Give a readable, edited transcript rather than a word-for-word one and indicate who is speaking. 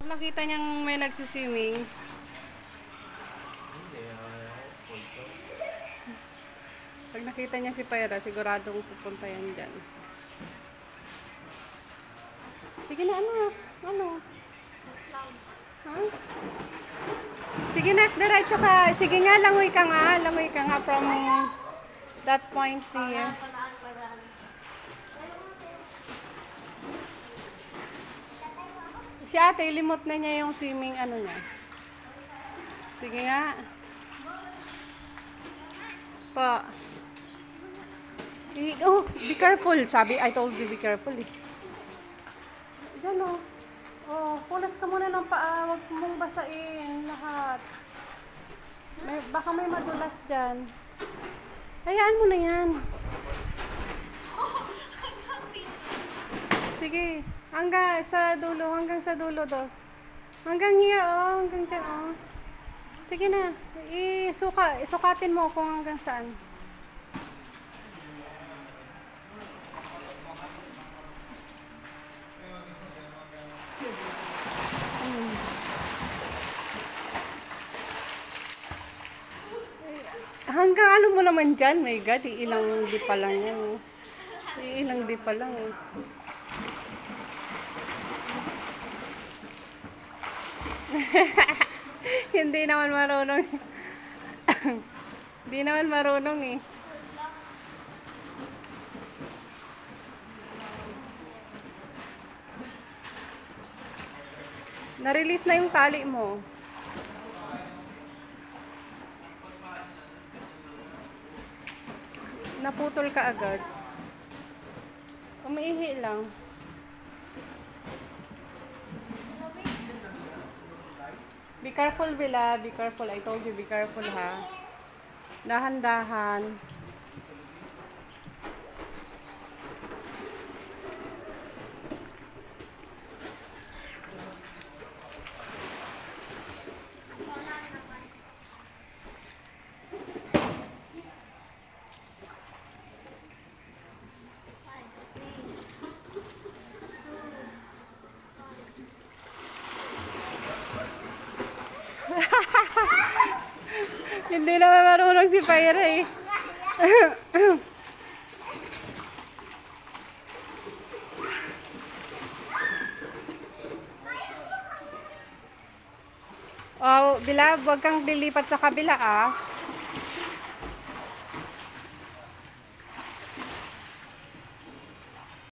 Speaker 1: Nakita niyang may nagsuswimming. Pag nakita niya si Pyra, siguradong pupunta yan dyan. Sige na, ano? Ano? Ha? Sige na, diretso ka. Sige nga, langoy ka nga. Langoy ka nga from that point here. Si ate, limot na niya yung swimming ano niya. Sige nga. Pa. Oh, be careful. Sabi, I told you be careful eh. Diyan o. Oh, punas ka muna ng paa. Huwag mong basain lahat. Baka may madulas dyan. Hayaan mo na yan. Sige. Hanggang sa dulo do. Hanggang here, oh. Hanggang dyan, oh. Sige na. Isukatin mo kung hanggang saan. Hanggang ano mo naman dyan? My God, ilang di pa lang yan. Ilang di pa lang. Hindi naman marunong. Hindi naman marunong eh. Na-release na yung tali mo. Naputol ka agad. Umiihi lang. Be careful, Bella. Be careful. I told you, be careful, ha. Dahan-dahan. Hindi naman marunong si Pyra eh. Oh, Bila, wag kang dilipat sa kabila ah.